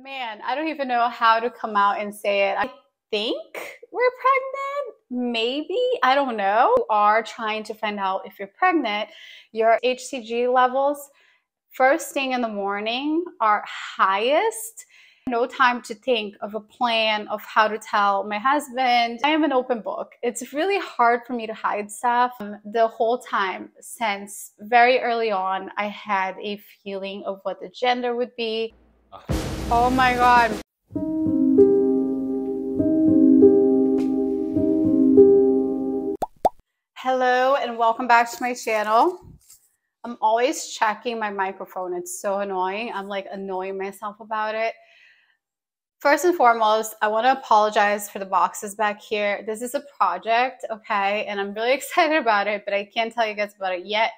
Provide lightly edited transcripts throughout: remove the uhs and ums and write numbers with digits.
Man, I don't even know how to come out and say it. I think we're pregnant. Maybe. I don't know. You are trying to find out if you're pregnant. Your HCG levels first thing in the morning are highest. No time to think of a plan of how to tell my husband. I am an open book. It's really hard for me to hide stuff. The whole time since very early on, I had a feeling of what the gender would be. Oh my God. Hello and welcome back to my channel. I'm always checking my microphone. It's so annoying. I'm like annoying myself about it. First and foremost, I want to apologize for the boxes back here. This is a project, okay? And I'm really excited about it, but I can't tell you guys about it yet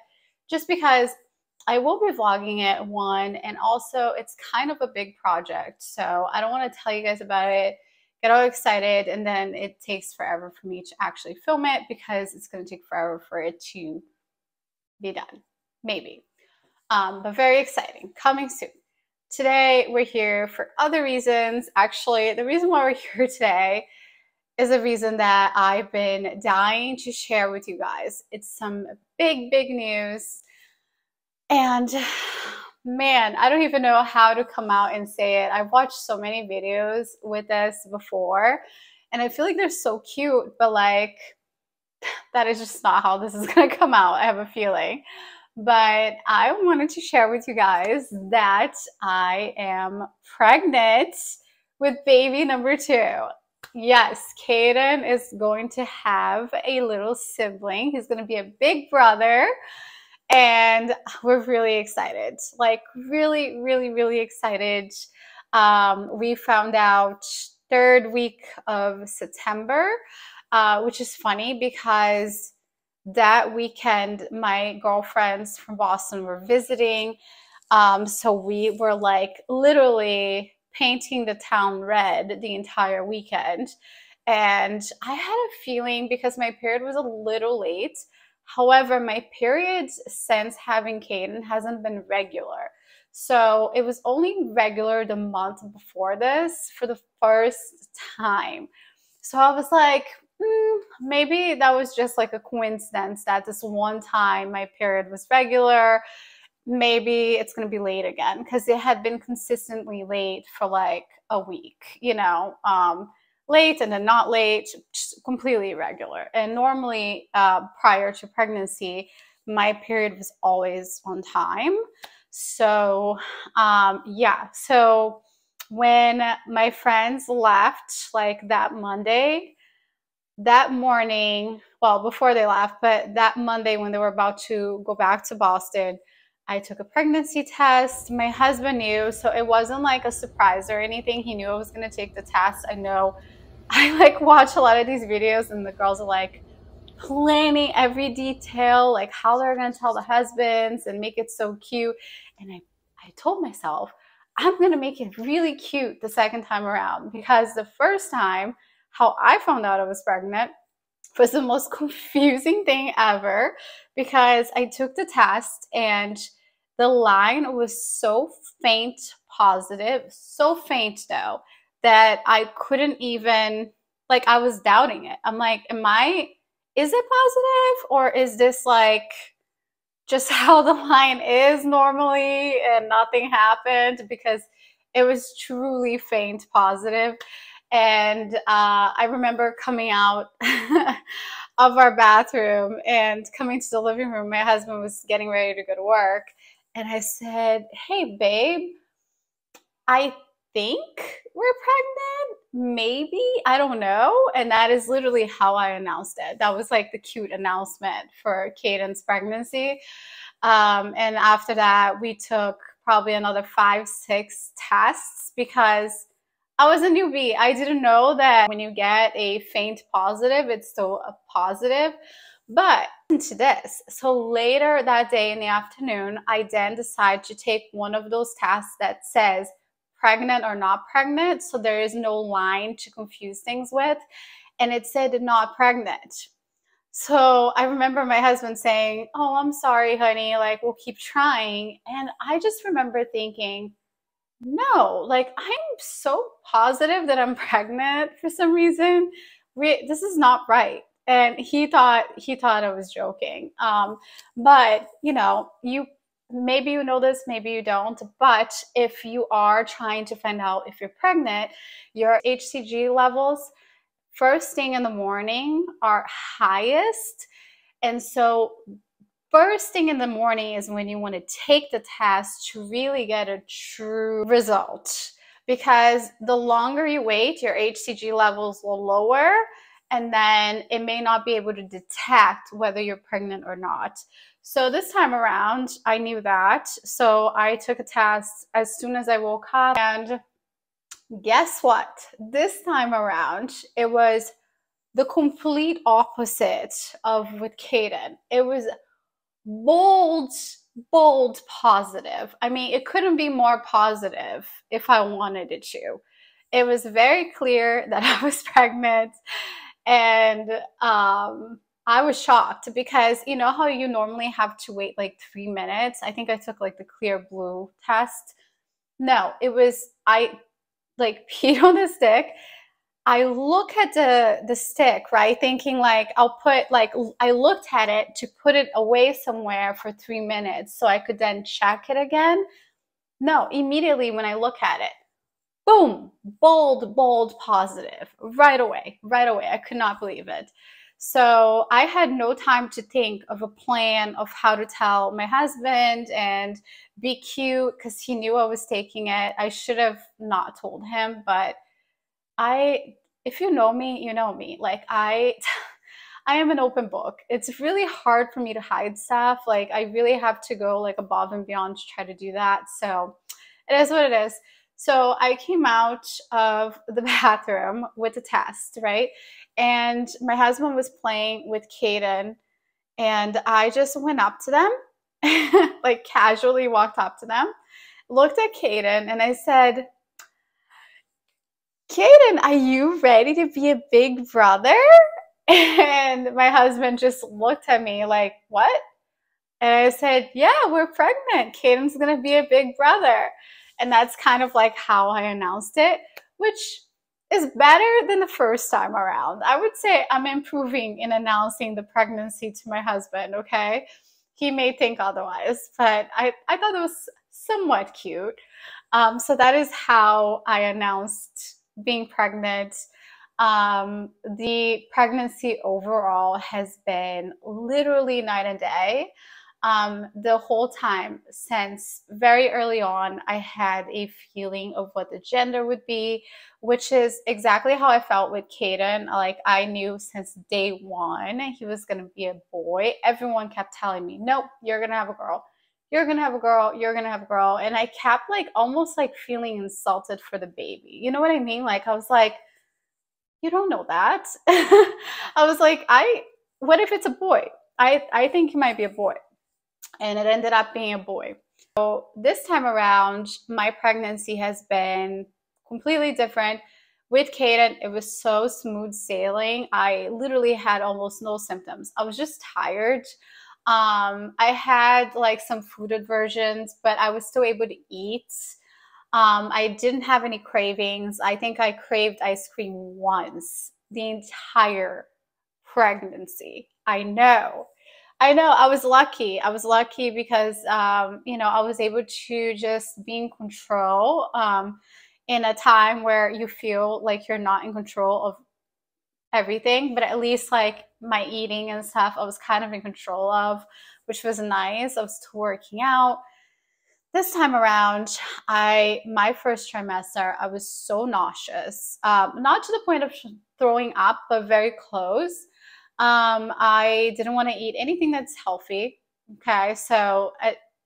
just because I will be vlogging it, one, and also it's kind of a big project. So I don't want to tell you guys about it, get all excited, and then it takes forever for me to actually film it because it's going to take forever for it to be done, maybe. But very exciting, coming soon. Today, we're here for other reasons. Actually, the reason why we're here today is a reason that I've been dying to share with you guys. It's some big, big news. And man, I don't even know how to come out and say it. I've watched so many videos with this before, and I feel like they're so cute, but like, that is just not how this is gonna come out, I have a feeling. But I wanted to share with you guys that I am pregnant with baby number 2. Yes, Caden is going to have a little sibling. He's going to be a big brother. And we're really excited, like really, really, really excited. We found out 3rd week of September, which is funny because that weekend my girlfriends from Boston were visiting. So we were like literally painting the town red the entire weekend. And I had a feeling because my period was a little late. However, my periods since having Caden hasn't been regular. So it was only regular the month before this for the first time. So I was like, maybe that was just like a coincidence that this one time my period was regular. Maybe it's going to be late again because it had been consistently late for like a week, late and then not late, just completely irregular. And normally prior to pregnancy, my period was always on time. So yeah, so when my friends left like that Monday, that morning, well, before they left, but that Monday when they were about to go back to Boston, I took a pregnancy test. My husband knew, so it wasn't like a surprise or anything. He knew I was going to take the test. I know I like watch a lot of these videos and the girls are like planning every detail, like how they're going to tell the husbands and make it so cute. And I told myself, I'm going to make it really cute the second time around because the first time, how I found out I was pregnant was the most confusing thing ever because I took the test and the line was so faint positive, so faint though, that I couldn't even, like, I was doubting it. I'm like, is it positive or is this like just how the line is normally and nothing happened? Because it was truly faint positive. And I remember coming out of our bathroom and coming to the living room. My husband was getting ready to go to work. And I said, hey, babe, I think we're pregnant. Maybe. I don't know. And that is literally how I announced it. That was like the cute announcement for Caden's pregnancy. And after that, we took probably another 5, 6 tests because I was a newbie. I didn't know that when you get a faint positive, it's still a positive. But listen to this. So later that day in the afternoon, I then decide to take one of those tests that says pregnant or not pregnant. So there is no line to confuse things with. And it said not pregnant. So I remember my husband saying, oh, I'm sorry, honey, like we'll keep trying. And I just remember thinking, no, like I'm so positive that I'm pregnant for some reason. This is not right. And he thought I was joking. But you know, you maybe you know this, maybe you don't. But if you are trying to find out if you're pregnant, your HCG levels first thing in the morning are highest. And so first thing in the morning is when you want to take the test to really get a true result. Because the longer you wait, your HCG levels will lower, and then it may not be able to detect whether you're pregnant or not. So this time around, I knew that. So I took a test as soon as I woke up, and guess what? This time around, it was the complete opposite of with Caden. It was bold, bold positive. I mean, it couldn't be more positive if I wanted it to. It was very clear that I was pregnant, and I was shocked because you know how you normally have to wait like 3 minutes. I think I took like the clear blue test. No, it was I like peed on the stick. I look at the stick, right? Thinking like I'll put like I looked at it to put it away somewhere for 3 minutes so I could then check it again. No, immediately when I look at it, boom, bold, bold, positive, right away, right away. I could not believe it. So I had no time to think of a plan of how to tell my husband and be cute because he knew I was taking it. I should have not told him, but I if you know me, you know me. Like I am an open book. It's really hard for me to hide stuff. Like I really have to go like above and beyond to try to do that. So it is what it is. So I came out of the bathroom with a test, right? And my husband was playing with Caden, and I just went up to them, like casually walked up to them, looked at Caden, and I said, Caden, are you ready to be a big brother? And my husband just looked at me like, what? And I said, yeah, we're pregnant. Caden's going to be a big brother. And that's kind of like how I announced it, which is better than the first time around. I would say I'm improving in announcing the pregnancy to my husband, okay? He may think otherwise, but I thought it was somewhat cute. So that is how I announced being pregnant. The pregnancy overall has been literally night and day. The whole time since very early on, I had a feeling of what the gender would be, which is exactly how I felt with Caden. Like I knew since day one he was going to be a boy. Everyone kept telling me, nope, you're going to have a girl. You're going to have a girl. You're going to have a girl. And I kept like almost like feeling insulted for the baby. You know what I mean? Like I was like, you don't know that. I was like, what if it's a boy? I think he might be a boy. And it ended up being a boy. So this time around, my pregnancy has been completely different. With Caden, it was so smooth sailing. I literally had almost no symptoms. I was just tired. I had like some food aversions, but I was still able to eat. I didn't have any cravings. I think I craved ice cream once the entire pregnancy. I know. I know. I was lucky. I was lucky because, you know, I was able to just be in control in a time where you feel like you're not in control of everything, but at least like my eating and stuff, I was kind of in control of, which was nice. I was still working out. This time around, my first trimester, I was so nauseous, not to the point of throwing up, but very close. I didn't want to eat anything that's healthy. Okay, so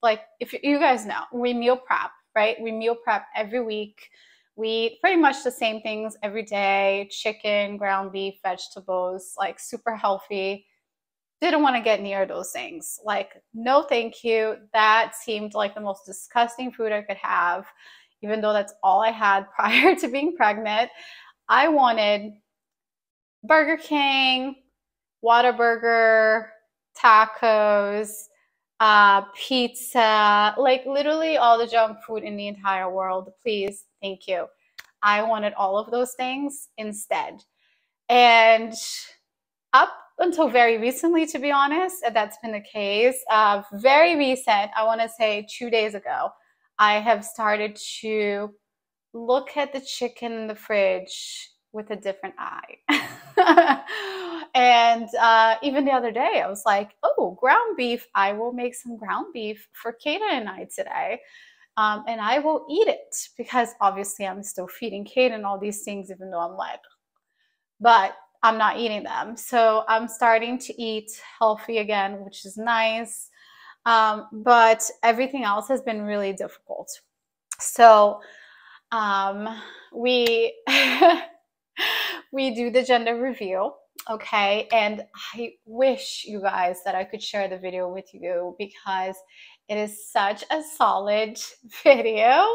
like if you guys know, we meal prep, right? We meal prep every week. We eat pretty much the same things every day: chicken, ground beef, vegetables, like super healthy. Didn't want to get near those things. Like, no, thank you. That seemed like the most disgusting food I could have, even though that's all I had prior to being pregnant. I wanted Burger King, Whataburger, tacos, pizza, like literally all the junk food in the entire world. Please, thank you. I wanted all of those things instead. And up until very recently, to be honest, that's been the case. Very recent, I want to say 2 days ago, I have started to look at the chicken in the fridge with a different eye. And even the other day, I was like, oh, ground beef. I will make some ground beef for Kaden and I today. And I will eat it because obviously I'm still feeding Kaden all these things, even though I'm like, but I'm not eating them. So I'm starting to eat healthy again, which is nice. But everything else has been really difficult. So we we do the gender reveal, okay? And I wish you guys that I could share the video with you because it is such a solid video.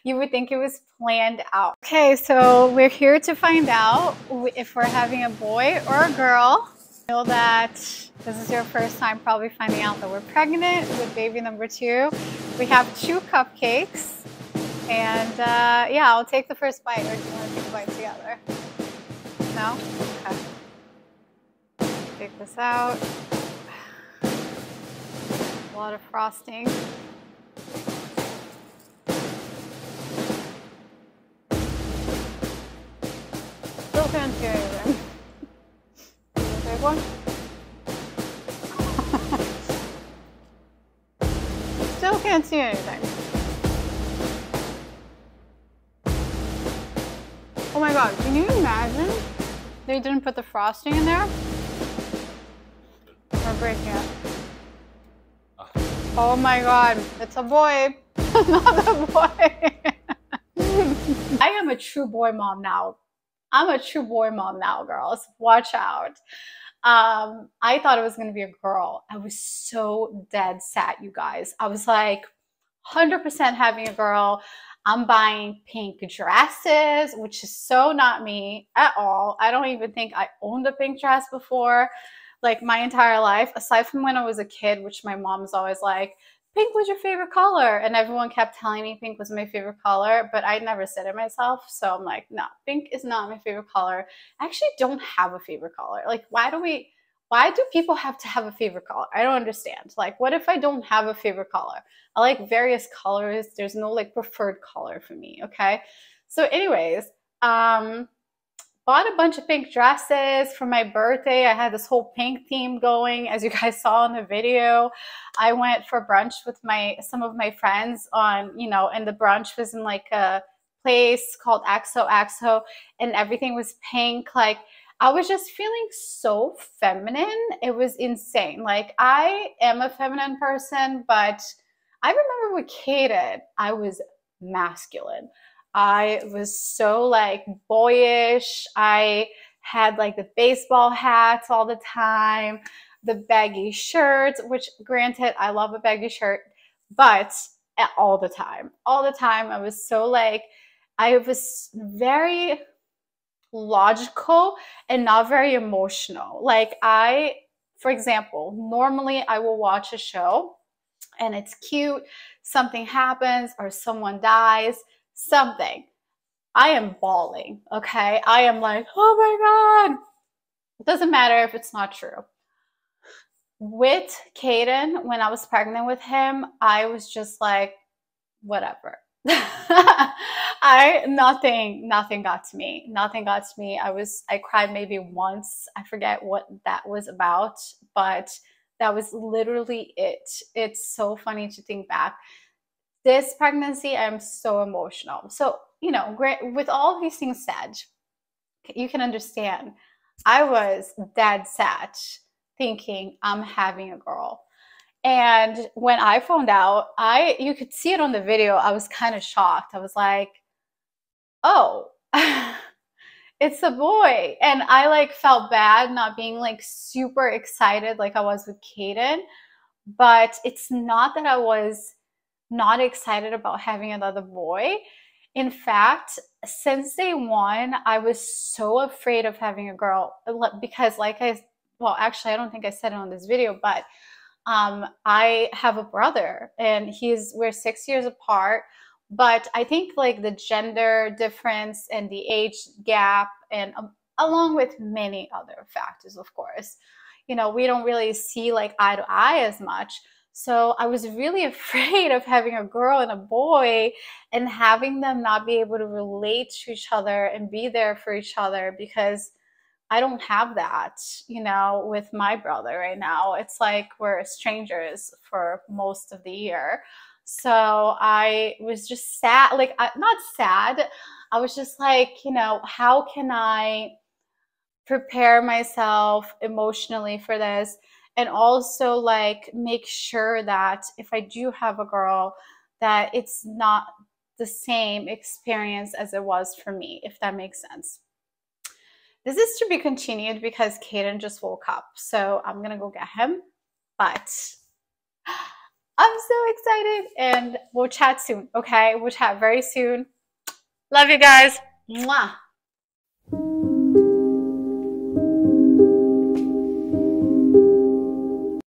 You would think it was planned out. Okay, so we're here to find out if we're having a boy or a girl. I know that this is your first time probably finding out that we're pregnant with baby number 2. We have 2 cupcakes. And yeah, I'll take the first bite, or do you want to take a bite together? No? Okay. Take this out. A lot of frosting. Still can't see anything. Big one. Still can't see anything. Oh my god, can you imagine they didn't put the frosting in there? We're breaking it. Oh my god, it's a boy. Another boy. I am a true boy mom now. I'm a true boy mom now, girls. Watch out. I thought it was going to be a girl. I was so dead set, you guys. I was like 100% having a girl. I'm buying pink dresses, which is so not me at all. I don't even think I owned a pink dress before, like my entire life, aside from when I was a kid, which my mom's always like, pink was your favorite color. And everyone kept telling me pink was my favorite color, but I never said it myself. So I'm like, no, pink is not my favorite color. I actually don't have a favorite color. Like, why do people have to have a favorite color? I don't understand. Like, what if I don't have a favorite color? I like various colors. There's no like preferred color for me, okay? So anyways, bought a bunch of pink dresses for my birthday. I had this whole pink theme going, as you guys saw in the video. I went for brunch with some of my friends on, and the brunch was in like a place called XOXO, and everything was pink. Like, I was just feeling so feminine. It was insane. Like, I am a feminine person, but I remember with Kaden, I was masculine. I was so like boyish. I had like the baseball hats all the time, the baggy shirts, which granted, I love a baggy shirt, but all the time, I was so like, I was very logical and not very emotional. Like, for example, normally I will watch a show and it's cute, something happens or someone dies, something. I am bawling, okay? I am like, oh my God. It doesn't matter if it's not true. With Kaden, when I was pregnant with him, I was just like, whatever. Nothing got to me. Nothing got to me. I cried maybe once. I forget what that was about, but that was literally it. It's so funny to think back. This pregnancy, I'm so emotional. So, with all of these things said, you can understand, I was dead set thinking I'm having a girl. And when I found out, you could see it on the video, I was kind of shocked. I was like, oh, it's a boy. And I like felt bad not being like super excited like I was with Kaden. But it's not that I was not excited about having another boy. In fact, since day one, I was so afraid of having a girl because actually, I don't think I said it on this video, but I have a brother, and we're 6 years apart. But I think like the gender difference and the age gap, and along with many other factors, of course, we don't really see like eye to eye as much. So I was really afraid of having a girl and a boy and having them not be able to relate to each other and be there for each other, because I don't have that, with my brother right now. It's like we're strangers for most of the year. So I was just sad, like, not sad. I was just like, how can I prepare myself emotionally for this? And also, like, make sure that if I do have a girl, that it's not the same experience as it was for me, if that makes sense. This is to be continued because Caden just woke up. So I'm going to go get him. But I'm so excited, and we'll chat soon. Okay. We'll chat very soon. Love you guys. Mwah.